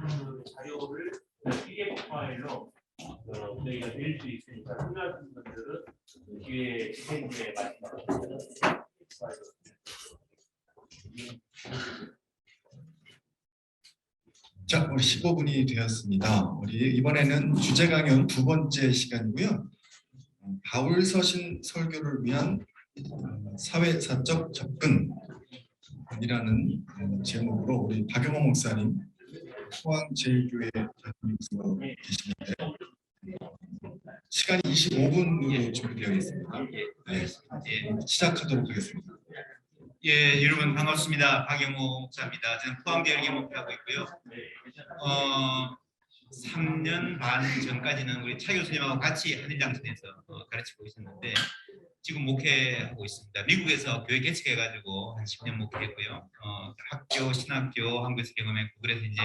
그 자료를 PDF 파일로 저희가 드릴 수 있으니까 필요하신 분들은 기회 집행부에 말씀하시면 자, 우리 15분이 되었습니다. 우리 이번에는 주제 강연 두 번째 시간이고요. 바울서신 설교를 위한 사회사적 접근이라는 제목으로 우리 박영호 목사님, 포항제일교회 장로님께서 계시는데 시간이 25분으로 준비되어 있습니다. 네, 시작하도록 하겠습니다. 예, 여러분 반갑습니다. 박영호 목사입니다. 저는 포항제일교회 목회하고 있고요. 3년 반 전까지는 우리 차 교수님하고 같이 한일장성에서 가르치고 있었는데 지금 목회하고 있습니다. 미국에서 교회 개척해가지고 한 10년 목회했고요. 학교, 신학교, 한국에서 경험했고 그래서 이제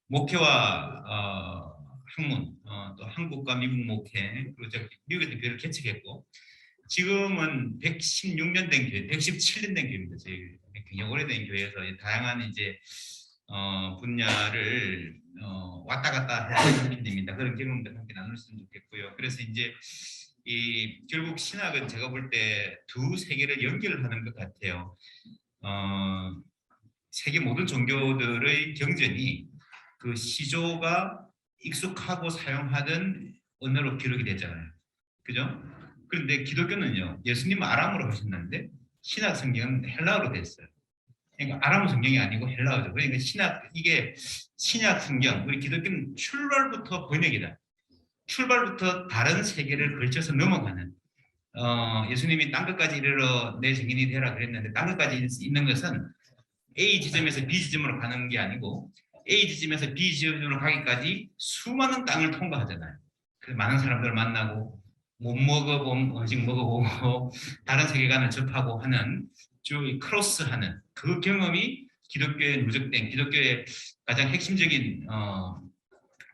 목회와 학문, 또 한국과 미국 목회, 그리고 미국에서 교회를 개척했고 지금은 116년 된 교회, 117년 된 교회입니다. 저희 굉장히 오래된 교회에서 다양한 이제 분야를 왔다 갔다 하는 됩니다. 그런 경험들 함께 나눴으면 좋겠고요. 그래서 이제 결국 신학은 제가 볼 때 두 세계를 연결하는 것 같아요. 세계 모든 종교들의 경전이 그 시조가 익숙하고 사용하던 언어로 기록이 되잖아요. 그죠? 그런데 기독교는요, 예수님은 아람어로 하셨는데 신약 성경은 헬라어로 됐어요. 그러니까 아람 성경이 아니고 헬라어죠. 그러니까 이게 신약 성경, 우리 기독교는 출발부터 번역이다. 출발부터 다른 세계를 걸쳐서 넘어가는. 예수님이 땅끝까지 이르러 내 증인이 되라 그랬는데 땅끝까지 있는 것은 A 지점에서 B 지점으로 가는 게 아니고 A 지점에서 B 지점으로 가기까지 수많은 땅을 통과하잖아요. 그래서 많은 사람들을 만나고 못 먹어본 음식 먹어보고 다른 세계관을 접하고 하는 쭉 크로스하는 그 경험이 기독교에 누적된 기독교의 가장 핵심적인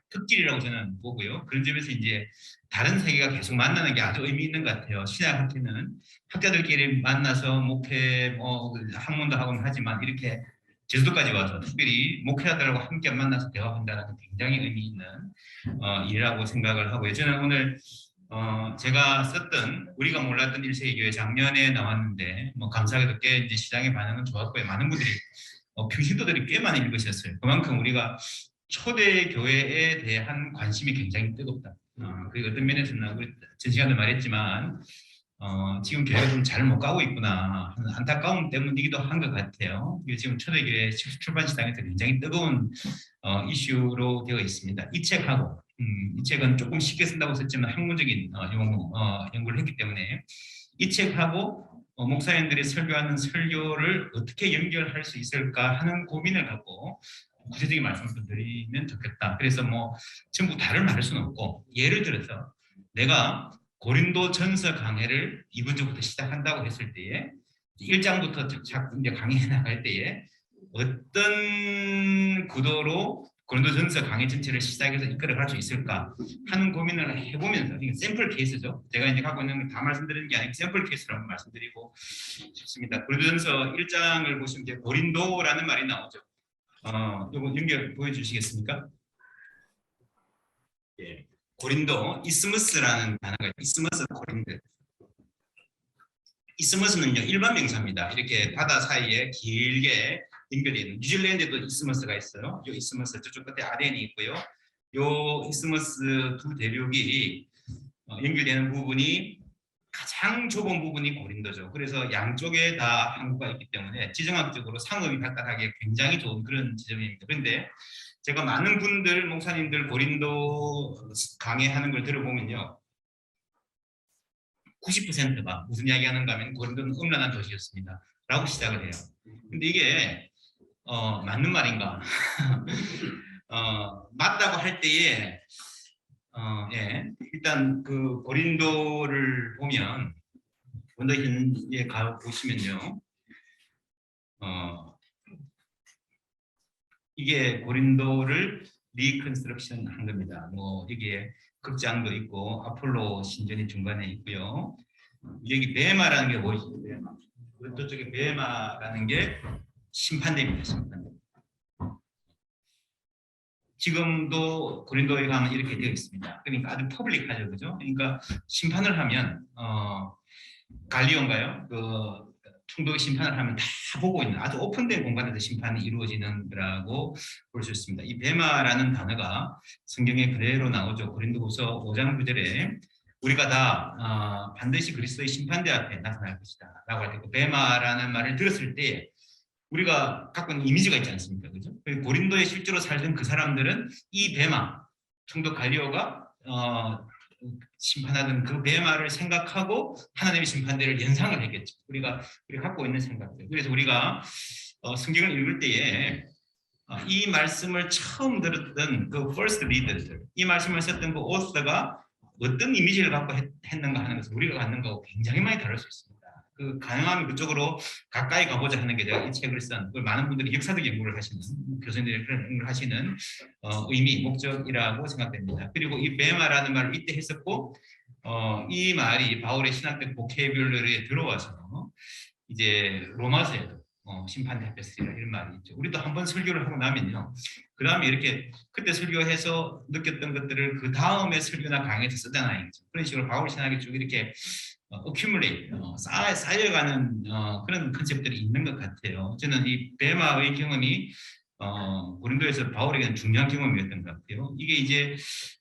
특질이라고 저는 보고요. 그런 점에서 이제 다른 세계가 계속 만나는 게 아주 의미 있는 것 같아요. 신학학회는 학자들끼리 만나서 목회, 학문도 하곤 하지만 이렇게 제주도까지 와서 특별히 목회자들하고 함께 만나서 대화한다는 굉장히 의미 있는 일이라고 생각을 하고요. 저는 오늘 제가 썼던 우리가 몰랐던 1세기 교회 작년에 나왔는데 감사하게도 꽤 이제 시장의 반응은 좋았고요. 많은 분들이 평신도들이 꽤 많이 읽으셨어요. 그만큼 우리가 초대 교회에 대한 관심이 굉장히 뜨겁다. 그 어떤 면에서는 우리 전 시간에 말했지만 지금 교회가 좀 잘 못 가고 있구나 하는 안타까움 때문이기도 한 것 같아요. 지금 초대 교회 출판 시장에서 굉장히 뜨거운 이슈로 되어 있습니다. 이 책하고 이 책은 조금 쉽게 쓴다고 썼지만 학문적인 연구를 했기 때문에 이 책하고 목사님들이 설교하는 설교를 어떻게 연결할 수 있을까 하는 고민을 갖고 구체적인 말씀을 드리면 좋겠다. 그래서 전부 다를 말할 수는 없고 예를 들어서 내가 고린도 전서 강해를 이번 주부터 시작한다고 했을 때에 1장부터 착착 이제 강의해 나갈 때에 어떤 구도로 고린도 전서 강의 전체를 시작해서 이끌어갈 수 있을까 하는 고민을 해보면서 이게 샘플 케이스죠. 제가 이제 갖고 있는 걸 다 말씀드리는 게 아니고 샘플 케이스라고 말씀드리고 싶습니다. 고린도 전서 1장을 보시면 이제 고린도라는 말이 나오죠. 이거 연결 보여주시겠습니까? 예, 고린도 이스무스라는 단어가 있어요. 이스무스 고린도. 이스머스는요 일반 명사입니다. 이렇게 바다 사이에 길게 연결되어 있는 뉴질랜드에도 이스머스가 있어요. 이 이스머스 저쪽 끝에 아덴이 있고요. 이 이스머스 두 대륙이 연결되는 부분이 가장 좁은 부분이 고린도죠. 그래서 양쪽에 다 항구가 있기 때문에 지정학적으로 상업이 발달하기에 굉장히 좋은 그런 지점입니다. 그런데 제가 많은 분들 목사님들 고린도 강의하는 걸 들어보면요. 90%가 무슨 이야기 하는가 하면 고린도는 음란한 도시였습니다. 라고 시작을 해요. 근데 이게 맞는 말인가? 맞다고 할 때에 예, 일단 그 고린도를 보면 원더힌에 가 보시면요. 이게 고린도를 리컨스트럭션 한 겁니다. 이게 극장도 있고 아폴로 신전이 중간에 있고요. 여기 베마라는 게 보이시죠? 베마. 저쪽에 베마라는 게 심판대입니다. 심판대. 지금도 고린도에 가면 이렇게 되어 있습니다. 그러니까 아주 퍼블릭하죠, 그죠? 그러니까 심판을 하면 갈리온가요? 그 총독의 심판을 하면 다 보고 있는 아주 오픈된 공간에서 심판이 이루어지는 거라고 볼 수 있습니다. 이 베마라는 단어가 성경에 그대로 나오죠. 고린도후서 5장 9절에 우리가 다 반드시 그리스도의 심판대 앞에 나타날 것이다 라고 할 때 그 베마라는 말을 들었을 때 우리가 갖고 있는 이미지가 있지 않습니까? 그죠? 고린도에 실제로 살던 그 사람들은 이 베마, 총독 갈리오가 심판하던 그 베마를 생각하고 하나님의 심판대를 연상을 했겠죠. 우리가 갖고 있는 생각들. 그래서 우리가 성경을 읽을 때에 이 말씀을 처음 들었던 그 first reader들, 이 말씀을 썼던 그 author가 어떤 이미지를 갖고 했는가 하는 것을 우리가 갖는 거하고 굉장히 많이 다를 수 있습니다. 그 가능하면 그쪽으로 가까이 가보자 하는 게 제가 이 책을 쓴 많은 분들이 역사적 연구를 하시는 교수님들이 그런 연구를 하시는 의미, 목적이라고 생각됩니다. 그리고 이 베마라는 말을 이때 했었고 이 말이 바울의 신학적 보케뷸러리에 들어와서 이제 로마서에도 심판 대표스라 이런 말이 있죠. 우리도 한번 설교를 하고 나면요. 그 다음에 이렇게 그때 설교해서 느꼈던 것들을 그 다음에 설교나 강의에서 쓰잖아요. 그런 식으로 바울 신학이 쭉 이렇게 accumulate, 쌓여가는 그런 컨셉들이 있는 것 같아요. 저는 이 베마의 경험이 고린도에서 바울에게는 중요한 경험이었던 것 같아요. 이게 이제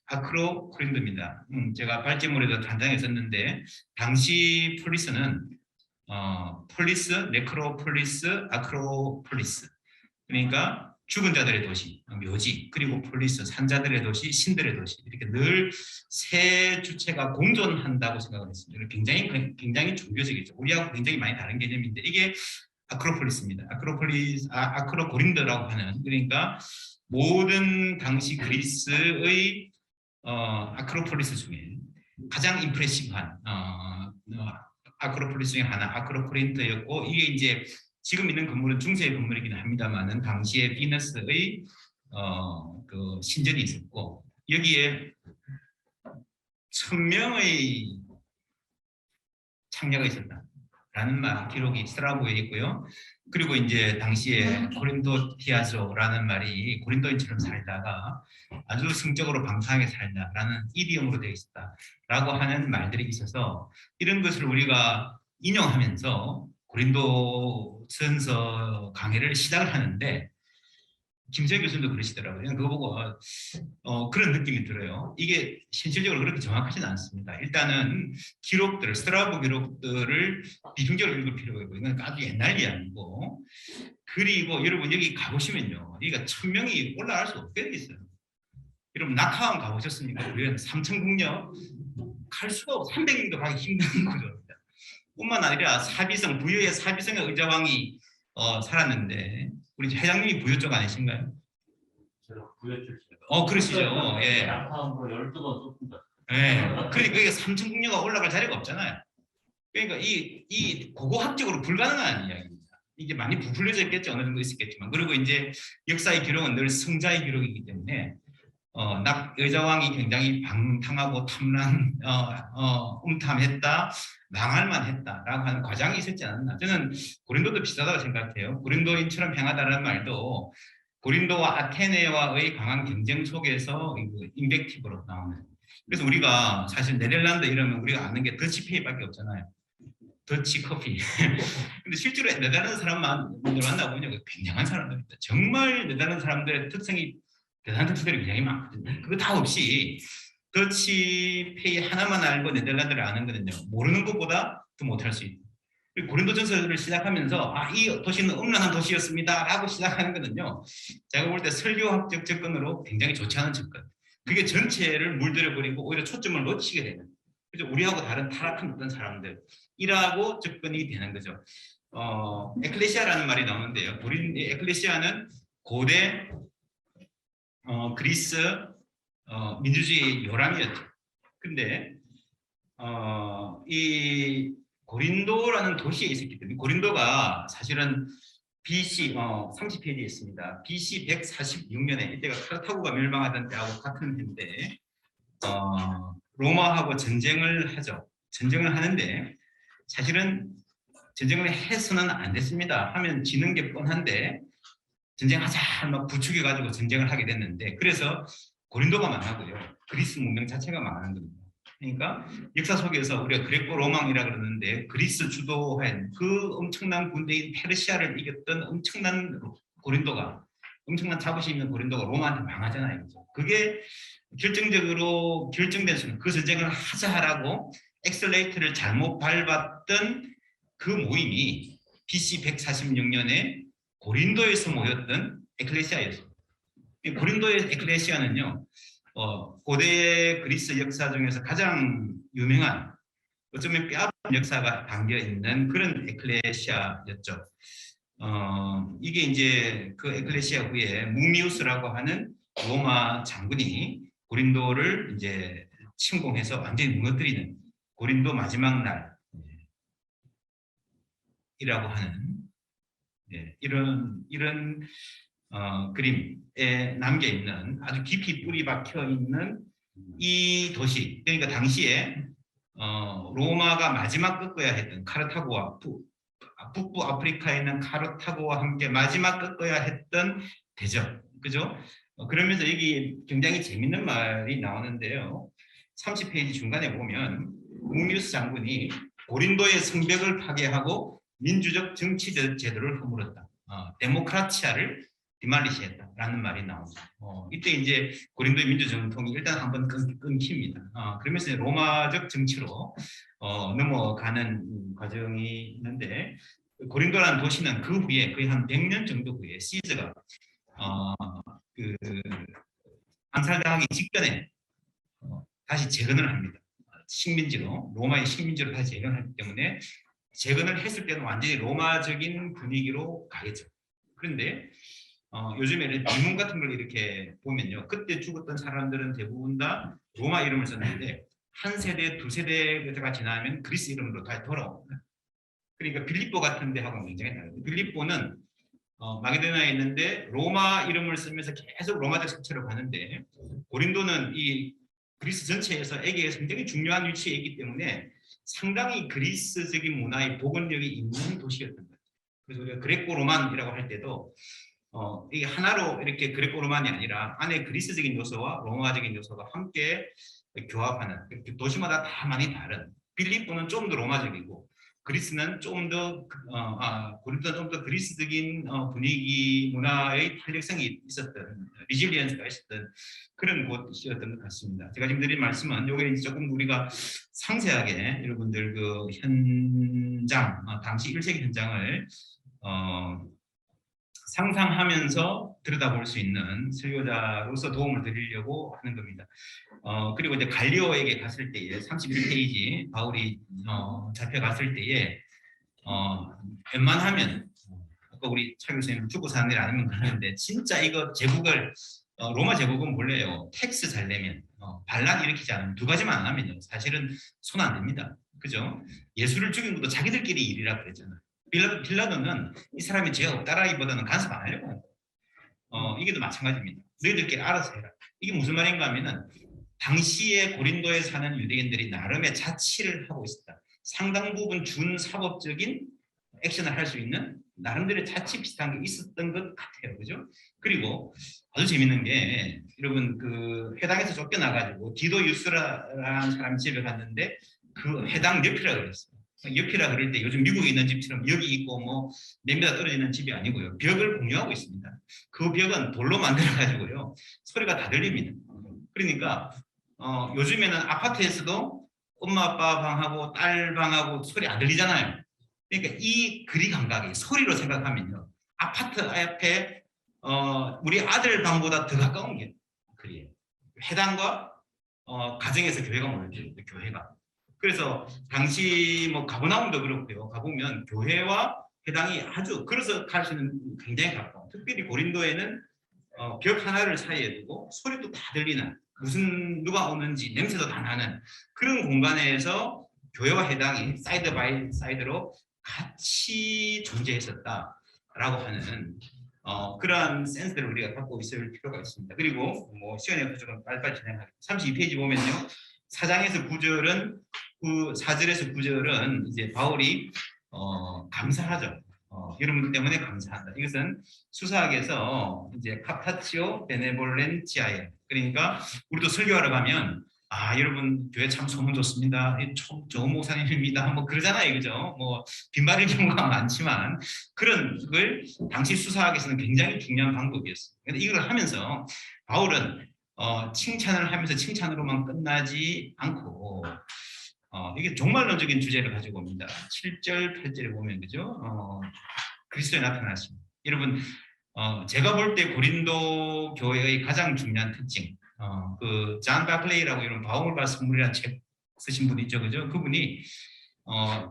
아크로 코린도입니다. 제가 발제물에도 단장에 썼는데 당시 폴리스는 폴리스, 네크로폴리스, 아크로폴리스. 그러니까 죽은 자들의 도시, 묘지, 그리고 폴리스, 산자들의 도시, 신들의 도시 이렇게 늘 세 주체가 공존한다고 생각을 했습니다. 굉장히 종교적이죠. 우리하고 굉장히 많이 다른 개념인데 이게 아크로폴리스입니다. 아크로고린도라고 하는 그러니까 모든 당시 그리스의 아크로폴리스 중에 가장 임프레시브한 아크로폴리스 중에 하나 아크로코린토였고 이게 이제 지금 있는 건물은 중세의 건물이긴 합니다만은 당시에 비너스의 그 신전이 있었고 여기에 1000명의 창녀가 있었다라는 말 기록이 스트라보에 있고요. 그리고 이제 당시에 고린도티아조라는 말이 고린도인처럼 살다가 아주 성적으로 방탕하게 살다라는 이디엄으로 되어 있었다라고 하는 말들이 있어서 이런 것을 우리가 인용하면서 고린도전서 강의를 시작을 하는데 김세희 교수님도 그러시더라고요. 그거 보고 그런 느낌이 들어요. 이게 현실적으로 그렇게 정확하지는 않습니다. 일단은 기록들, 스트라보 기록들을 비중적으로 읽을 필요가 있고 이건 아주 옛날 이야기고 그리고 여러분 여기 가보시면요. 여기가 1000명이 올라갈 수 없게 돼 있어요. 여러분 낙하암 가보셨습니까? 우리는 삼천국녀 갈 수가 없고 300명도 가기 힘든 구조입니다. 뿐만 아니라 사비성, 부여의 사비성의 의자왕이 살았는데 우리 회장님이 부여 쪽 아니신가요? 제가 부여 출신. 그러시죠. 예. 낙하암으로 12번 쏟습니다. 예. 그러니까 이게 삼천국녀가 올라갈 자리가 없잖아요. 그러니까 이 고고학적으로 불가능한 이야기입니다. 이게 많이 부풀려져 있겠죠. 어느 정도 있었겠지만. 그리고 이제 역사의 기록은 늘 승자의 기록이기 때문에 의자왕이 굉장히 방탕하고 탐란, 음탐했다, 망할만 했다라고 하는 과장이 있었지 않았나. 저는 고린도도 비슷하다고 생각해요. 고린도인처럼 행하다는 말도 고린도와 아테네와의 강한 경쟁 속에서 인벡티브로 나오는. 그래서 우리가 사실 네덜란드 이러면 우리가 아는 게 더치페이밖에 없잖아요. 더치 커피. 근데 실제로 네덜란드 사람만 만나보면 굉장한 사람들입니다. 정말 네덜란드 사람들의 특성이 대단한 특징들이 굉장히 많거든요. 그거 다 없이 더치페이 하나만 알고 네덜란드를 아는 거는요. 모르는 것보다 더 못할 수 있고. 고린도전서를 시작하면서 이 도시는 음란한 도시였습니다 라고 시작하는 거는요. 제가 볼 때 설교학적 접근으로 굉장히 좋지 않은 접근. 그게 전체를 물들여버리고 오히려 초점을 놓치게 되는. 그래서 우리하고 다른 타락한 어떤 사람들이라고 접근이 되는 거죠. 에클레시아라는 말이 나오는데요. 에클레시아는 고대 그리스 민주주의 요람이었죠. 근데 이 고린도라는 도시에 있었기 때문에 고린도가 사실은 BC 30페이지에 있습니다. BC 146년에 이때가 카르타고가 멸망하던 때하고 같은 해인데 로마하고 전쟁을 하죠. 전쟁을 하는데 사실은 전쟁을 해서는 안 됐습니다. 하면 지는 게 뻔한데 전쟁하자 막 부추겨 가지고 전쟁을 하게 됐는데 그래서 고린도가 망하고요. 그리스 문명 자체가 망하는 겁니다. 그러니까 역사 속에서 우리가 그레코 로망이라 그러는데 그리스 주도한 그 엄청난 군대인 페르시아를 이겼던 엄청난 고린도가 엄청난 자부심 있는 고린도가 로마한테 망하잖아요. 그게 결정적으로 결정된 순간 그 전쟁을 하자라고 엑셀레이터를 잘못 밟았던 그 모임이 BC 146년에 고린도에서 모였던 에클레시아였습니다. 고린도의 에클레시아는요, 고대 그리스 역사 중에서 가장 유명한 어쩌면 뼈아픈 역사가 담겨 있는 그런 에클레시아였죠. 이게 이제 그 에클레시아 후에 무미우스라고 하는 로마 장군이 고린도를 이제 침공해서 완전히 무너뜨리는 고린도 마지막 날이라고 하는 이런 그림에 남겨 있는 아주 깊이 뿌리 박혀 있는 이 도시, 그러니까 당시에 로마가 마지막 꺾어야 했던 카르타고와 북부 아프리카에 있는 카르타고와 함께 마지막 꺾어야 했던 대적, 그죠? 그러면서 여기 굉장히 재밌는 말이 나오는데요. 30페이지 중간에 보면 무미우스 장군이 고린도의 성벽을 파괴하고 민주적 정치 제도를 허물었다. 데모크라치아를 디말리시했다라는 말이 나옵니다. 이때 이제 고린도의 민주정통이 일단 한번 끊깁니다. 그러면서 로마적 정치로 넘어가는 과정이 있는데 고린도라는 도시는 그 후에 거의 한 100년 정도 후에 시저가 그 암살당하기 직전에 다시 재건을 합니다. 식민지로 로마의 식민지로 다시 재건하기 때문에 재건을 했을 때는 완전히 로마적인 분위기로 가겠죠. 그런데 요즘에는 비문 같은 걸 이렇게 보면요, 그때 죽었던 사람들은 대부분 다 로마 이름을 썼는데 한 세대, 두 세대가 지나면 그리스 이름으로 다시 돌아옵니다. 그러니까 빌립보 같은 데하고는 굉장히 다르죠. 빌립보는 마게도나에 있는데 로마 이름을 쓰면서 계속 로마적 정체로 가는데 고린도는 이 그리스 전체에서 에게에 굉장히 중요한 위치에 있기 때문에 상당히 그리스적인 문화의 복원력이 있는 도시였던 거죠. 그래서 우리가 그레코 로만이라고 할 때도 이게 하나로 이렇게 그레코 로만이 아니라 안에 그리스적인 요소와 로마적인 요소가 함께 교합하는, 도시마다 다 많이 다른, 빌립보는 좀 더 로마적이고 그리스는 좀 더 고린도는 좀 더 그리스적인 분위기 문화의 탄력성이 있었던, 리질리언스가 있었던 그런 곳이었던 것 같습니다. 제가 지금 드린 말씀은 요게 조금 우리가 상세하게 여러분들 그 현장, 당시 1세기 현장을 상상하면서 들여다볼 수 있는 설교자로서 도움을 드리려고 하는 겁니다. 그리고 이제 갈리오에게 갔을 때에 31페이지 바울이 잡혀갔을 때에 웬만하면 아까 우리 차 교수님 죽고 사는 일 아니면 그러는데 진짜 이거 제국을 로마 제국은 몰래요. 텍스 잘 내면 반란 일으키지 않으면 두 가지만 안 하면요 사실은 손 안 댑니다. 그죠? 예수를 죽인 것도 자기들끼리 일이라 그랬잖아요. 빌라도는 이 사람이 죄 없다라기보다는 간섭 안 하려고 하는 거예요. 이게도 마찬가지입니다. 너희들끼리 알아서 해라. 이게 무슨 말인가 하면은 당시에 고린도에 사는 유대인들이 나름의 자치를 하고 있었다. 상당 부분 준사법적인 액션을 할 수 있는 나름대로 자치 비슷한 게 있었던 것 같아요. 그죠? 그리고 아주 재밌는 게 여러분 그 회당에서 쫓겨나가지고 디도 유스라라는 사람 집에 갔는데 그 회당 옆이라고 그랬어요. 옆이라 그럴 때 요즘 미국에 있는 집처럼 여기 있고 뭐 몇 미터 떨어지는 집이 아니고요. 벽을 공유하고 있습니다. 그 벽은 돌로 만들어가지고요. 소리가 다 들립니다. 그러니까 요즘에는 아파트에서도 엄마 아빠 방하고 딸 방하고 소리 안 들리잖아요. 그러니까 이 거리 감각이 소리로 생각하면요. 아파트 앞에 우리 아들 방보다 더 가까운 게 거리예요. 회당과 가정에서 교회가 모여있죠. 교회가. 그래서 당시 뭐 가버나움도 그렇고요. 가보면 교회와 회당이 아주 그래서 갈 수는 굉장히 가까워. 특별히 고린도에는 벽 하나를 사이에 두고 소리도 다 들리는 무슨 누가 오는지 냄새도 다 나는 그런 공간에서 교회와 회당이 사이드 바이 사이드로 같이 존재했었다라고 하는 그러한 센스를 우리가 갖고 있을 필요가 있습니다. 그리고 뭐 시간이 없어서 좀 빨리빨리 진행하겠습니다. 32페이지 보면요. 4장에서 9절은 그 4절에서 9절은 이제 바울이 감사하죠. 여러분들 때문에 감사한다. 이것은 수사학에서 이제 카파치오 베네볼렌티아에, 그러니까 우리도 설교하러 가면 여러분 교회 참 소문 좋습니다. 좋은 목사님입니다. 뭐 그러잖아요, 그죠? 뭐 빈말일 경우가 많지만 그런 걸 당시 수사학에서는 굉장히 중요한 방법이었어요. 근데 이걸 하면서 바울은 칭찬을 하면서 칭찬으로만 끝나지 않고 이게 종말론적인 주제를 가지고 옵니다. 7절, 8절에 보면 그죠? 그리스도에 나타나심. 여러분 제가 볼 때 고린도 교회의 가장 중요한 특징, 그 잔 바클레이라고 이런 바울과 선물이라는 책 쓰신 분이 있죠, 그죠? 그분이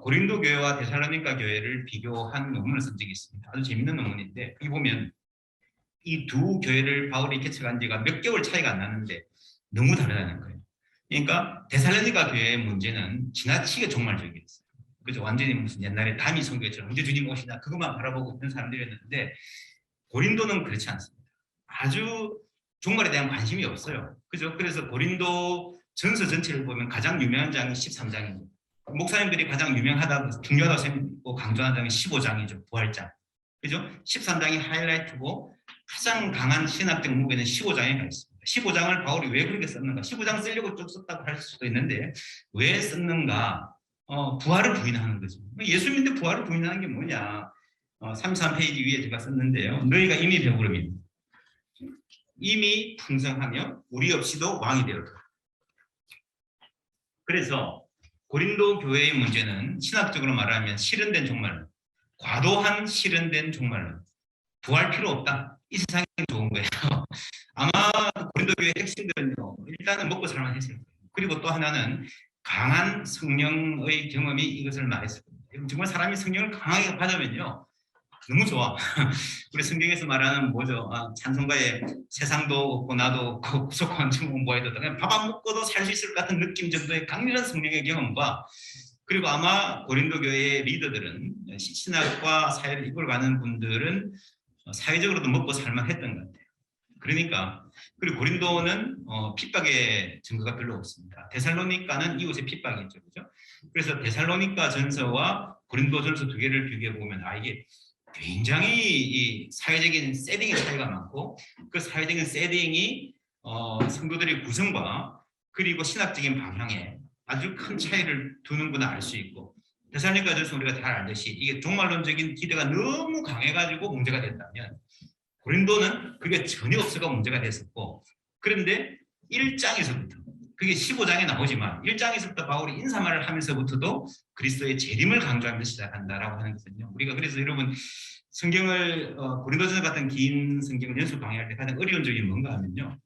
고린도 교회와 데살로니가 교회를 비교한 논문을 쓴 적이 있습니다. 아주 재밌는 논문인데 여기 보면 이 두 교회를 바울이 개척한 지가 몇 개월 차이가 안 나는데 너무 다르다는 거예요. 그러니까 데살로니가 교회의 문제는 지나치게 종말적이었어요. 그죠? 완전히 무슨 옛날에 다미 선교처럼 언제 주님 오시나 그것만 바라보고 있는 사람들이었는데 고린도는 그렇지 않습니다. 아주 종말에 대한 관심이 없어요. 그죠? 그래서 고린도 전서 전체를 보면 가장 유명한 장이 13장입니다. 목사님들이 가장 유명하다고 중요하다고 생각하고 강조하는 장이 15장이죠. 부활장. 그죠? 13장이 하이라이트고 가장 강한 신학적 무게는 15장에 가 있습니다. 15장을 바울이 왜 그렇게 썼는가? 15장 쓰려고 쭉 썼다고 할 수도 있는데 왜 썼는가? 부활을 부인하는 거죠. 예수 믿는데 부활을 부인하는 게 뭐냐? 33페이지 위에 제가 썼는데요. 너희가 이미 배부름이 이미 풍성하며 우리 없이도 왕이 되었다. 그래서 고린도 교회의 문제는 신학적으로 말하면 실현된 종말론, 과도한 실현된 종말론, 부활 필요 없다. 이 세상이 좋은 거예요. 아마 고린도 교회 핵심들은요, 일단은 먹고 살만 했을 거예요. 그리고 또 하나는 강한 성령의 경험이 이것을 말했을 겁니다. 정말 사람이 성령을 강하게 받으면요, 너무 좋아. 우리 성경에서 말하는 뭐죠? 찬송가에 세상도 없고 나도 없고 구속한 증은 뭐해도 그냥 밥 안 먹고도 살 수 있을 것 같은 느낌 정도의 강렬한 성령의 경험과, 그리고 아마 고린도 교회의 리더들은 신학과 사회를 이끌어가는 분들은 사회적으로도 먹고 살만 했던 것 같아요. 그러니까 그리고 고린도는 핍박의 증거가 별로 없습니다. 데살로니가는 이곳에 핍박이 있죠, 그죠? 그래서 데살로니가 전서와 고린도 전서 두 개를 비교해 보면 이게 굉장히 이 사회적인 세팅의 차이가 많고 그 사회적인 세팅이 성도들의 구성과 그리고 신학적인 방향에 아주 큰 차이를 두는구나 알 수 있고, 데살로니가 전서 우리가 잘 알듯이 이게 종말론적인 기대가 너무 강해가지고 문제가 됐다면 고린도는 그게 전혀 없어가 문제가 됐었고, 그런데 1장에서부터 그게 15장에 나오지만 1장에서부터 바울이 인사말을 하면서부터도 그리스도의 재림을 강조하면서 시작한다라고 하는 것은요. 우리가 그래서 여러분 성경을 고린도전서 같은 긴 성경을 연습 방해할 때 가장 어려운 점이 뭔가 하면요.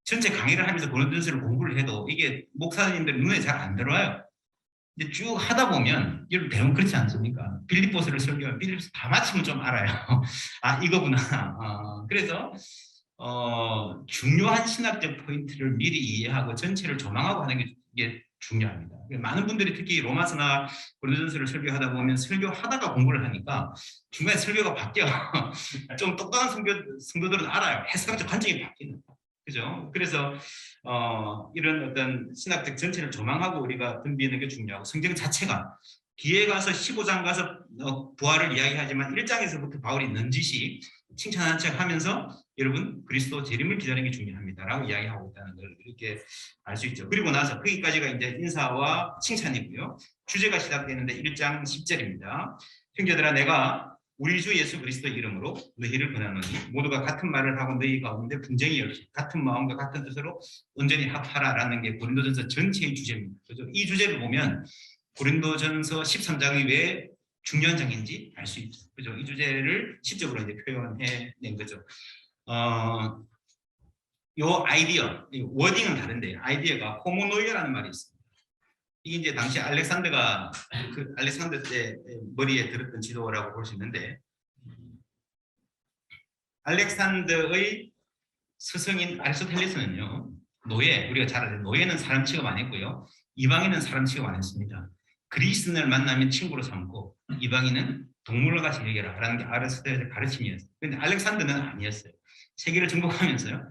전체 강의를 하면서 고린도전서를 공부를 해도 이게 목사님들 눈에 잘 안 들어와요. 이제 쭉 하다 보면 여러분 대부분 그렇지 않습니까? 빌립보서를 설교하면 빌립보서 다 마치면 좀 알아요. 이거구나. 그래서 중요한 신학적 포인트를 미리 이해하고 전체를 조망하고 하는 게 중요합니다. 많은 분들이 특히 로마서나 고린도전서를 설교하다 보면 설교하다가 공부를 하니까 중간에 설교가 바뀌어. 좀 똑똑한 성도들은 알아요. 해석적 관점이 바뀌는. 그죠? 그래서 이런 어떤 신학적 전체를 조망하고 우리가 덤비는 게 중요하고, 성경 자체가 뒤에 가서 15장 가서 부활을 이야기하지만 1장에서부터 바울이 넌지시 칭찬하는 척 하면서 여러분 그리스도 재림을 기다리는 게 중요합니다라고 이야기하고 있다는 걸 이렇게 알 수 있죠. 그리고 나서 거기까지가 이제 인사와 칭찬이고요. 주제가 시작되는데 1장 10절입니다. 형제들아, 내가 우리 주 예수 그리스도 이름으로 너희를 권하노니 모두가 같은 말을 하고 너희 가운데 분쟁이 없이 같은 마음과 같은 뜻으로 온전히 합하라라는 게 고린도전서 전체의 주제입니다. 그죠? 이 주제를 보면 고린도전서 13장이 왜 중요한 장인지 알 수 있죠. 그죠? 이 주제를 시적으로 이제 표현해낸 거죠. 요 아이디어, 워딩은 다른데 아이디어가 호모노이아라는 말이 있습니다. 이게 이제 당시 알렉산더가 알렉산더 때 머리에 들었던 지도라고 볼 수 있는데, 알렉산더의 스승인 아리스토텔레스는요, 노예, 우리가 잘 아는 노예는 사람 취급 안 했고요, 이방인은 사람 취급 안 했습니다. 그리스인을 만나면 친구로 삼고 이방인은 동물과 같이 여겨라라는 게 아리스토텔레스의 가르침이었어요. 그런데 알렉산더는 아니었어요. 세계를 정복하면서요,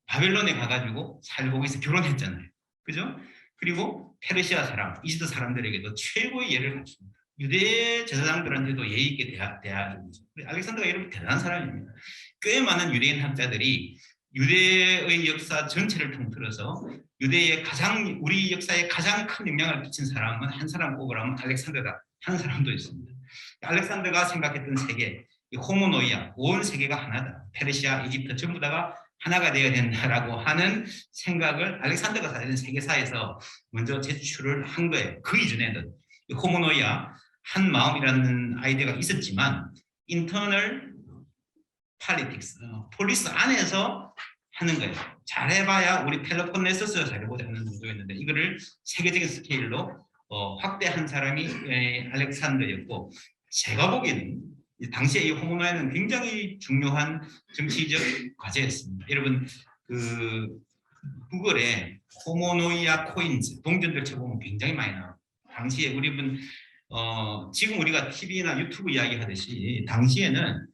바벨론에 가가지고 살고 거기서 결혼했잖아요. 그죠? 그리고 페르시아 사람, 이집트 사람들에게도 최고의 예를 갖춥니다. 유대 제사장들한테도 예의 있게 대하죠. 알렉산더가 여러분 대단한 사람입니다. 꽤 많은 유대인 학자들이 유대의 역사 전체를 통틀어서 우리 역사에 가장 큰 영향을 끼친 사람은 한 사람 꼽으라면 알렉산더다 하는 사람도 있습니다. 알렉산더가 생각했던 세계, 호모노이아, 온 세계가 하나다. 페르시아, 이집트 전부 다가 하나가 되어야 된다라고 하는 생각을 알렉산더가 사는 세계사에서 먼저 제출을 한 거예요. 그 이전에는 호모노이아, 한 마음이라는 아이디어가 있었지만 인터널 폴리틱스, 폴리스 안에서 하는 거예요. 잘해봐야 우리 펠로폰네소스가 잘해보자 하는 정도였는데 이거를 세계적인 스케일로 확대한 사람이 알렉산더였고, 제가 보기에는 당시에 이 호모노이아는 굉장히 중요한 정치적 과제였습니다. 여러분 그 구글에 호모노이아 코인즈 동전들 쳐보면 굉장히 많이 나와요. 당시에 우리는 지금 우리가 TV나 유튜브 이야기하듯이 당시에는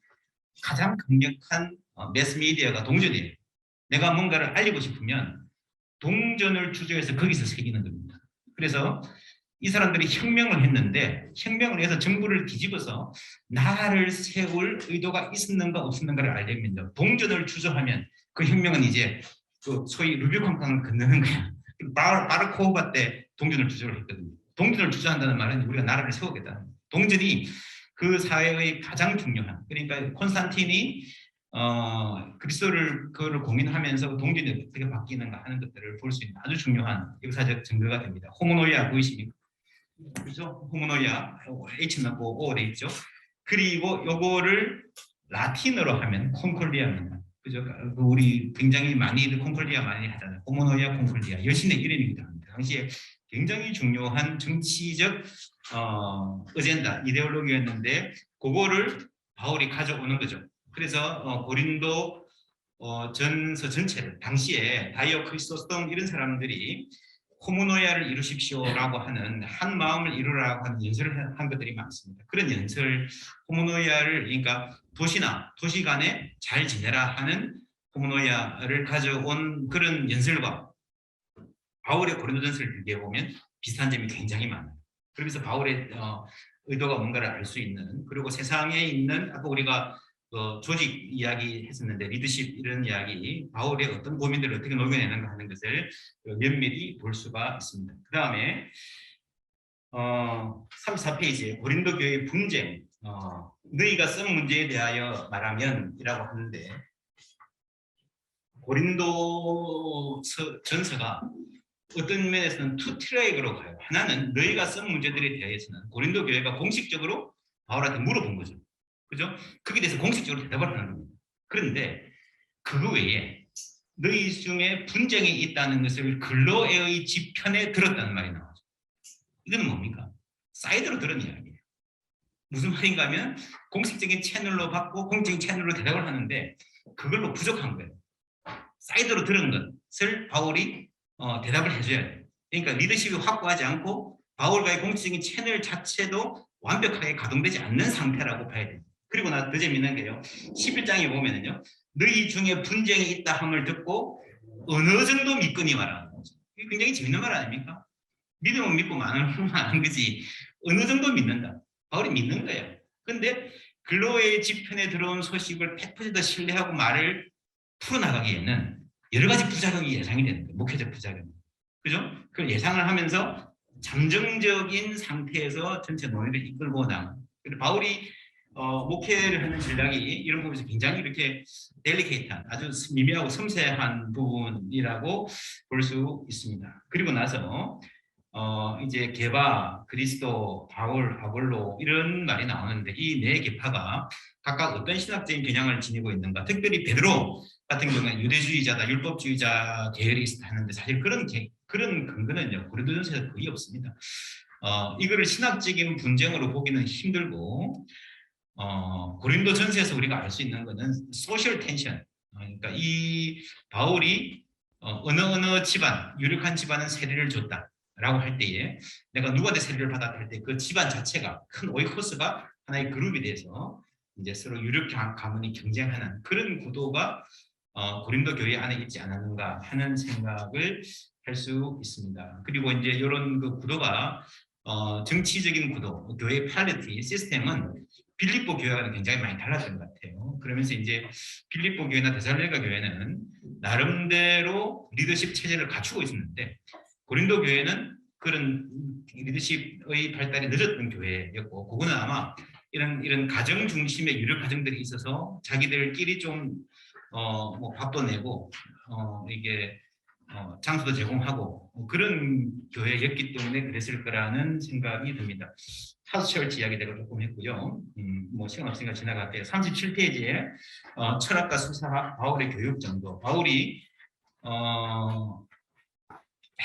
가장 강력한 매스미디어가 동전이에요. 내가 뭔가를 알리고 싶으면 동전을 추적해서 거기서 새기는 겁니다. 그래서 이 사람들이 혁명을 했는데 혁명을 해서 정부를 뒤집어서 나라를 세울 의도가 있었는가 없었는가를 알려면 동전을 추적하면 그 혁명은 이제 그 소위 루비콘강을 건너는 거야. 바르코바 때 동전을 추적을 했거든요. 동전을 추적한다는 말은 우리가 나라를 세우겠다. 동전이 그 사회의 가장 중요한, 그러니까 콘스탄틴이 그리스도를 그거를 공인하면서 동전이 어떻게 바뀌는가 하는 것들을 볼 수 있는 아주 중요한 역사적 증거가 됩니다. 호모노이아 보이십니까? 그죠? 호모노이아 H는 없고 O 돼 있죠. 그리고 요거를 라틴어로 하면 콘콜리아입니다. 그죠? 우리 굉장히 많이들 콘콜리아 많이 하잖아요. 호모노이아 콘콜리아 여신의 이름이기도 합니다. 당시에 굉장히 중요한 정치적 어젠다, 이데올로기였는데 그거를 바울이 가져오는 거죠. 그래서 고린도 전서 전체를 당시에 다이오 크리소스tom 이런 사람들이 호모노이아를 이루십시오라고 하는 한 마음을 이루라고 하는 연설을 한 것들이 많습니다. 그런 연설, 호모노이아를 그러니까 도시 간에 잘 지내라 하는 호모노이아를 가져온 그런 연설과 바울의 고린도전서를 비교해 보면 비슷한 점이 굉장히 많아요. 그러면서 바울의 의도가 뭔가를 알 수 있는, 그리고 세상에 있는 아까 우리가 조직 이야기 했었는데 리더십 이런 이야기, 바울의 어떤 고민들을 어떻게 녹여내는가 하는 것을 면밀히 볼 수가 있습니다. 그 다음에 34페이지에 고린도 교회의 분쟁, 너희가 쓴 문제에 대하여 말하면 이라고 하는데, 고린도 전서가 어떤 면에서는 투 트랙으로 가요. 하나는 너희가 쓴 문제들에 대해서는 고린도 교회가 공식적으로 바울한테 물어본 거죠. 그죠? 거기에 대해서 공식적으로 대답을 하는 겁니다. 그런데 그거 외에 너희 중에 분쟁이 있다는 것을 글로에의 지편에 들었다는 말이 나오죠. 이거는 뭡니까? 사이드로 들은 이야기예요. 무슨 말인가 하면 공식적인 채널로 받고 공식적인 채널로 대답을 하는데 그걸로 부족한 거예요. 사이드로 들은 것을 바울이 대답을 해줘야 돼요. 그러니까 리더십이 확고하지 않고 바울과의 공식적인 채널 자체도 완벽하게 가동되지 않는 상태라고 봐야 돼요. 그리고 더 재밌는 게요. 11장에 보면은요. 너희 중에 분쟁이 있다 함을 듣고 어느 정도 믿거니 말하는 거죠. 이게 굉장히 재밌는 말 아닙니까? 믿으면 믿고 많은 거지. 어느 정도 믿는다. 바울이 믿는 거예요. 그런데 글로의 지편에 들어온 소식을 100% 신뢰하고 말을 풀어나가기에는 여러 가지 부작용이 예상이 되는 거예요. 목회적 부작용. 그죠? 그걸 예상을 하면서 잠정적인 상태에서 전체 논의를 이끌고 나가는. 바울이 목회를 하는 전략이 이런 부분에서 굉장히 이렇게 델리케이트한, 아주 미묘하고 섬세한 부분이라고 볼 수 있습니다. 그리고 나서 이제 게바, 그리스도, 바울, 아볼로 이런 말이 나오는데 이 네 계파가 각각 어떤 신학적인 겨냥을 지니고 있는가. 특별히 베드로 같은 경우는 유대주의자다, 율법주의자 계열이 있다 하는데 사실 그런 근거는요 고린도전서에 거의 없습니다. 이거를 신학적인 분쟁으로 보기는 힘들고 고린도전서에서 우리가 알 수 있는 것은 소셜 텐션. 그러니까 이 바울이 어느 집안, 유력한 집안은 세례를 줬다라고 할 때에 내가 누구한테 세례를 받았다 할 때 그 집안 자체가 큰 오이코스가 하나의 그룹이 돼서 이제 서로 유력 가문이 경쟁하는 그런 구도가 고린도 교회 안에 있지 않았는가 하는 생각을 할 수 있습니다. 그리고 이제 이런 그 구도가 정치적인 구도, 교회 팔리티 시스템은 빌립보 교회와는 굉장히 많이 달랐던 것 같아요. 그러면서 이제 빌립보 교회나 데살로니가 교회는 나름대로 리더십 체제를 갖추고 있었는데 고린도 교회는 그런 리더십의 발달이 늦었던 교회였고, 그거는 아마 이런 가정 중심의 유력 가정들이 있어서 자기들끼리 좀 뭐 밥도 내고 이게 장소도 제공하고 그런 교회였기 때문에 그랬을 거라는 생각이 듭니다. 하우스처치 이야기 내가 조금 했고요. 뭐 시간 없으니까 지나갈게요. 37페이지에 철학과 수사학 바울의 교육 정도. 바울이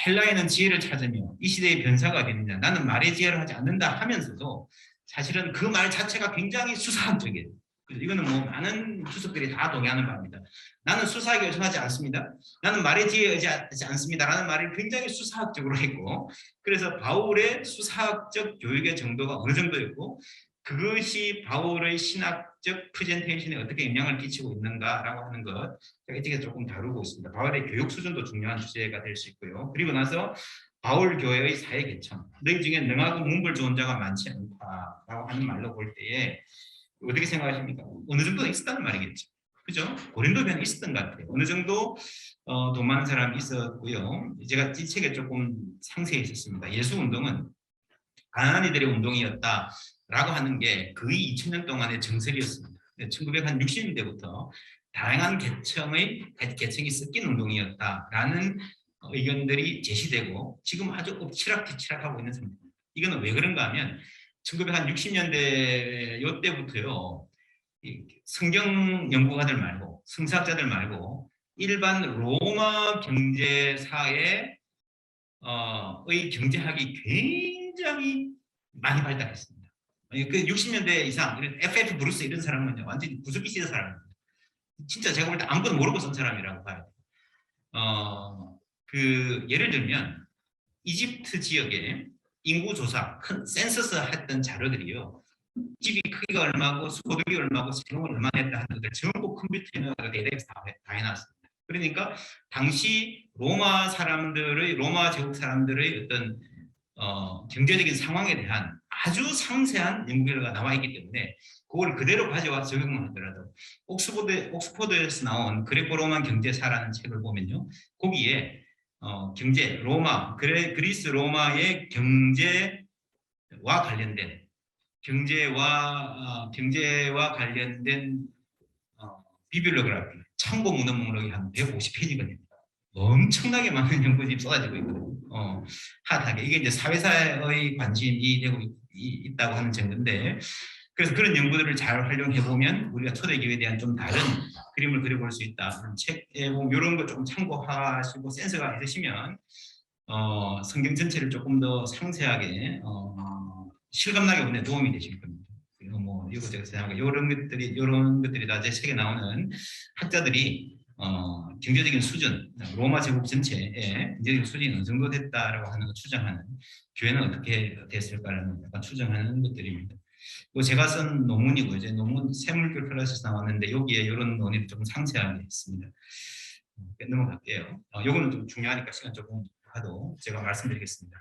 헬라에는 지혜를 찾으며 이 시대의 변사가 되느냐, 나는 말의 지혜를 하지 않는다 하면서도 사실은 그 말 자체가 굉장히 수사학적이에요. 그래서 이거는 뭐 많은 주석들이 다 동의하는 바입니다. 나는 수사학에 의존하지 않습니다. 나는 말의 지혜에 의존하지 않습니다라는 말을 굉장히 수사학적으로 했고, 그래서 바울의 수사학적 교육의 정도가 어느 정도였고 그것이 바울의 신학적 프레젠테이션에 어떻게 영향을 끼치고 있는가라고 하는 것, 제가 이쪽에서 조금 다루고 있습니다. 바울의 교육 수준도 중요한 주제가 될 수 있고요. 그리고 나서 바울 교회의 사회 계층, 너희 중에 능하고 문벌 좋은 자가 많지 않다라고 하는 말로 볼 때에 어떻게 생각하십니까? 어느 정도 있었다는 말이겠죠. 그죠? 고린도 교회는 있었던 것 같아요. 어느 정도 돈 많은 사람이 있었고요. 제가 이 책에 조금 상세히 있었습니다. 예수 운동은 가난한 이들의 운동이었다라고 하는 게 거의 2000년 동안의 정설이었습니다. 1960년대부터 다양한 계층이 섞인 운동이었다라는 의견들이 제시되고 지금 아주 엎치락뒤치락하고 있는 상태입니다. 이거는 왜 그런가 하면 1960년대 요때부터요, 성경 연구가들 말고 성사학자들 말고 일반 로마 경제사의 경제학이 굉장히 많이 발달했습니다. 그 60년대 이상 FF 브루스 이런 사람은 완전히 구석기 시대 사람입니다. 진짜 제가 볼 때 아무것도 모르고 쓴 사람이라고 봐요. 그 예를 들면 이집트 지역에 인구 조사, 큰 센서스 했던 자료들이요. 집이 크기가 얼마고 소득이 얼마고 세금을 얼마 냈다 하는 것들 전부 컴퓨터에 데이터에서 다 해놨습니다. 그러니까 당시 로마 제국 사람들의 어떤 경제적인 상황에 대한 아주 상세한 연구 결과가 나와 있기 때문에 그걸 그대로 가져와 적용만 하더라도 옥스포드에서 나온 그레코로만 경제사라는 책을 보면요, 거기에 그리스 로마의 경제와 관련된 비블리오그래피 참고 문헌 목록이 한 150페이지가 됩니다. 엄청나게 많은 연구들이 쏟아지고 있거든요. 핫하게 이게 이제 사회사의 관심이 되고 있다고 하는 정도인데, 그래서 그런 연구들을 잘 활용해 보면 우리가 초대교회에 대한 좀 다른 그림을 그려볼 수 있다. 책에 보면 이런 거 조금 참고하시고 센스가 있으시면 성경 전체를 조금 더 상세하게 실감나게 보는 도움이 되실 겁니다. 뭐 이것저것 생각하고 이런 것들이 다 제 책에 나오는 학자들이 경제적인 수준, 로마 제국 전체의 경제적인 수준이 어느 정도 됐다라고 하는 걸 추정하는, 교회는 어떻게 됐을까라는 약간 추정하는 것들입니다. 제가 쓴 논문이고 이제 논문 세물교 클래스에서 나왔는데 여기에 이런 논의를 좀 상세하게 했습니다. 넘어갈게요. 이거는 좀 중요하니까 시간 조금 하도 제가 말씀드리겠습니다.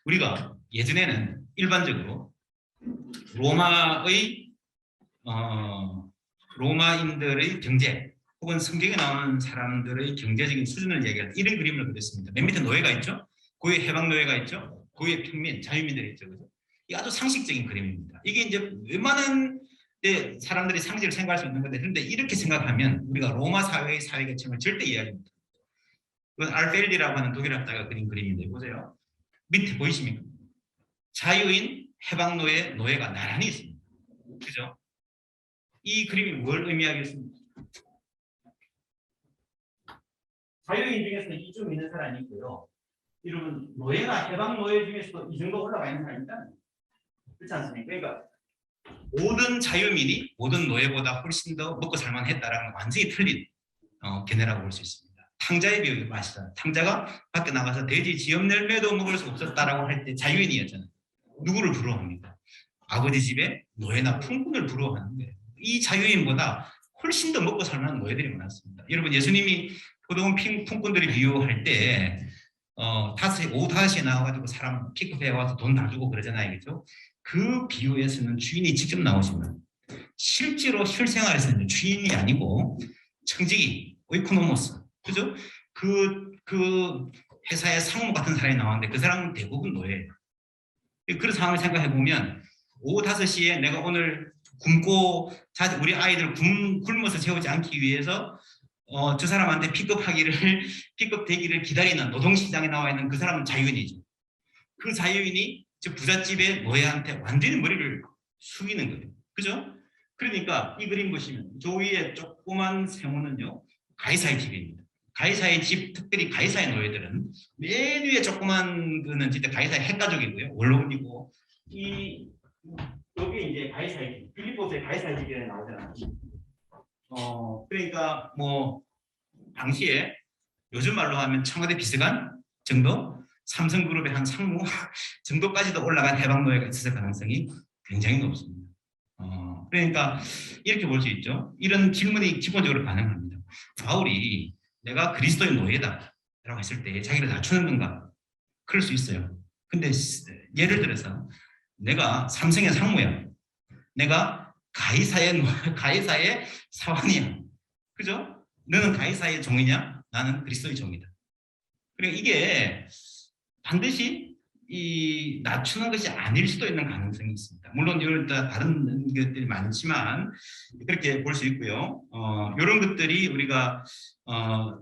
우리가 예전에는 일반적으로 로마인들의 경제 혹은 성경에 나오는 사람들의 경제적인 수준을 얘기할 때 이런 그림을 그렸습니다. 맨 밑에 노예가 있죠. 그 위에 해방 노예가 있죠. 그 위에 평민, 자유민들이 있죠. 그죠? 이게 아주 상식적인 그림입니다. 이게 이제 웬만한 사람들이 상식을 생각할 수 있는 건데, 그런데 이렇게 생각하면 우리가 로마 사회의 사회계층을 절대 이해하지 못합니다. 이건 알펠리라고 하는 독일 학자가 그린 그림인데 보세요. 밑에 보이십니까? 자유인, 해방노예, 노예가 나란히 있습니다. 그죠? 이 그림이 뭘 의미하겠습니까? 자유인 중에서 이쯤 있는 사람이 있고요. 이러면 노예나 해방노예 중에서도 이 정도 올라가 있는 사람이 있다는 거예요. 그렇지 않습니까? 그러니까 모든 자유민이 모든 노예보다 훨씬 더 먹고 살만했다라는 완전히 틀린 견해라고 볼 수 있습니다. 탕자의 비유를 마시잖아요. 탕자가 밖에 나가서 돼지 지엄열매도 먹을 수 없었다라고 할 때 자유인이었잖아요. 누구를 부러워합니까? 아버지 집에 노예나 품꾼을 부러워하는 거예요. 이 자유인보다 훨씬 더 먹고 살만한 노예들이 많았습니다. 여러분, 예수님이 포도원 품꾼들이 비유할 때 오후 5시에 나와가지고 사람 픽업해 와서 돈 다 주고 그러잖아요. 그죠? 그 비유에서는 주인이 직접 나오지만 실제로 실생활에서는 주인이 아니고 청지기, 오이코노모스, 그죠? 그 회사의 상무 같은 사람이 나왔는데 그 사람은 대부분 노예예요. 그런 상황을 생각해 보면 오후 5시에 내가 오늘 우리 아이들 굶어서 재우지 않기 위해서 저 사람한테 픽업되기를 기다리는 노동시장에 나와 있는 그 사람은 자유인이죠. 그 자유인이 저 부잣집의 노예한테 완전히 머리를 숙이는 거예요. 그죠? 그러니까 이 그림 보시면 저 위에 조그만 세모는요 가이사의 집입니다. 가이사의 집, 특별히 가이사의 노예들은 맨 위에 조그만 거는 진짜 가이사의 핵가족이고요. 원로원이고 여기 이제 가이사의 집, 필리포스의 가이사의 집이 나오잖아요. 그러니까 뭐 당시에 요즘 말로 하면 청와대 비서관 정도, 삼성그룹의 한 상무 정도까지도 올라간 해방 노예가 있었을 가능성이 굉장히 높습니다. 그러니까 이렇게 볼 수 있죠. 이런 질문이 기본적으로 가능합니다. 바울이 내가 그리스도의 노예다라고 했을 때 자기를 낮추는 건가? 그럴 수 있어요. 근데 예를 들어서 내가 삼성의 상무야. 내가 가이사의 사원이야. 그죠? 너는 가이사의 종이냐? 나는 그리스도의 종이다. 그러니까 이게 반드시 이 낮추는 것이 아닐 수도 있는 가능성이 있습니다. 물론 이런 다른 것들이 많지만 그렇게 볼 수 있고요. 이런 것들이 우리가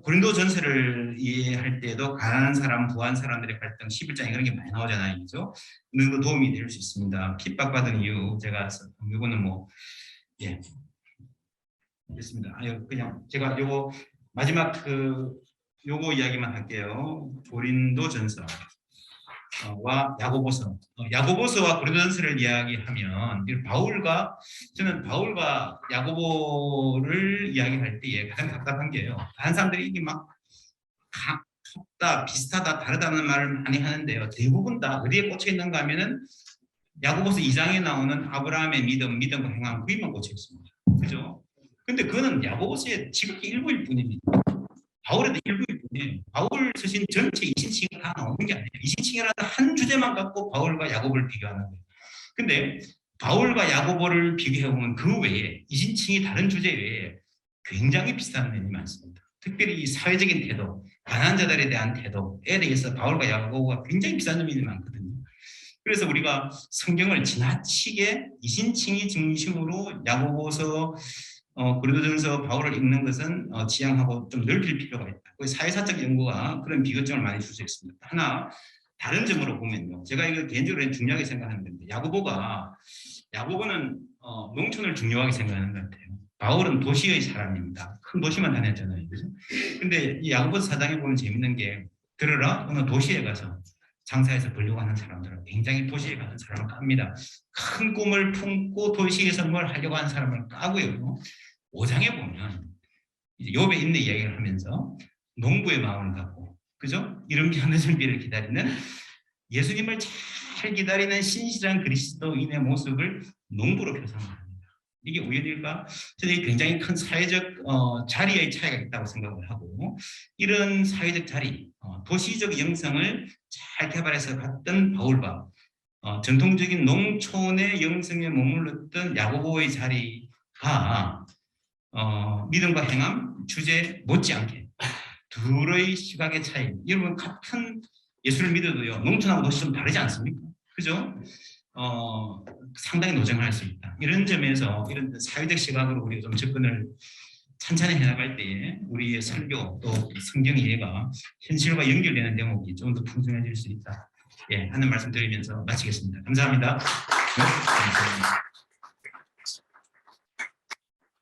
고린도전서를 이해할 때도 가난한 사람, 부한 사람들의 갈등 11장에 그런 게 많이 나오잖아요. 그죠? 그런 거 도움이 될 수 있습니다. 핍박받은 이유 이거는 뭐 예. 됐습니다. 그냥 제가 요거 마지막 요거 이야기만 할게요. 고린도전서 야고보서, 야고보서와 고린도전서를 이야기하면 저는 바울과 야고보를 이야기할 때에 가장 답답한 게요. 다른 사람들이 이게 막 같다, 비슷하다, 다르다는 말을 많이 하는데요. 대부분 다 어디에 꽂혀 있는가 하면은 야고보서 2장에 나오는 아브라함의 믿음과 행함 거기만 꽂혀 있습니다. 그죠? 근데 그거는 야고보서의 지극히 일부일 뿐입니다. 바울에도 일부일 뿐이에요. 바울 서신 전체 이신칭이 다 나오는 게 아니에요. 이신칭이라는 한 주제만 갖고 바울과 야고보를 비교하는 거예요. 근데 바울과 야고보를 비교해보면 그 외에 이신칭이 다른 주제 외에 굉장히 비슷한 면이 많습니다. 특별히 이 사회적인 태도, 가난한 자들에 대한 태도에 대해서 바울과 야고보가 굉장히 비슷한 점이 많거든요. 그래서 우리가 성경을 지나치게 이신칭이 중심으로 야고보서 고린도전서 바울을 읽는 것은 지양하고 좀 넓힐 필요가 있다. 사회사적 연구가 그런 비교점을 많이 줄 수 있습니다. 하나 다른 점으로 보면요, 제가 이거 개인적으로 중요하게 생각하는 건데 야고보는 농촌을 중요하게 생각하는 것 같아요. 바울은 도시의 사람입니다. 큰 도시만 다녔잖아요, 그죠? 근데 이 야고보서 4장에 보면 재밌는 게 들어라 어느 도시에 가서 장사해서 벌려고 하는 사람들은 굉장히 도시에 가는 사람을 깝니다. 큰 꿈을 품고 도시에서 뭘 하려고 하는 사람을 까고요. 5장에 보면 이제 욥의 인내 이야기를 하면서 농부의 마음을 갖고, 그죠? 이른 비 늦은 비를 기다리는 예수님을 잘 기다리는 신실한 그리스도인의 모습을 농부로 표상합니다. 이게 우연일까? 저는 굉장히 큰 사회적 자리의 차이가 있다고 생각을 하고, 이런 사회적 자리, 도시적 영성을 잘 개발해서 갔던 바울과 전통적인 농촌의 영성에 머물렀던 야고보의 자리가 믿음과 행함 주제 못지않게 둘의 시각의 차이. 여러분 같은 예수를 믿어도요, 농촌하고 도시 좀 다르지 않습니까? 그죠? 상당히 노정할 수 있다. 이런 점에서 이런 사회적 시각으로 우리가 좀 접근을 찬찬히 해나갈 때에 우리의 설교 또 성경 이해가 현실과 연결되는 대목이 좀 더 풍성해질 수 있다. 예, 하는 말씀 드리면서 마치겠습니다. 감사합니다.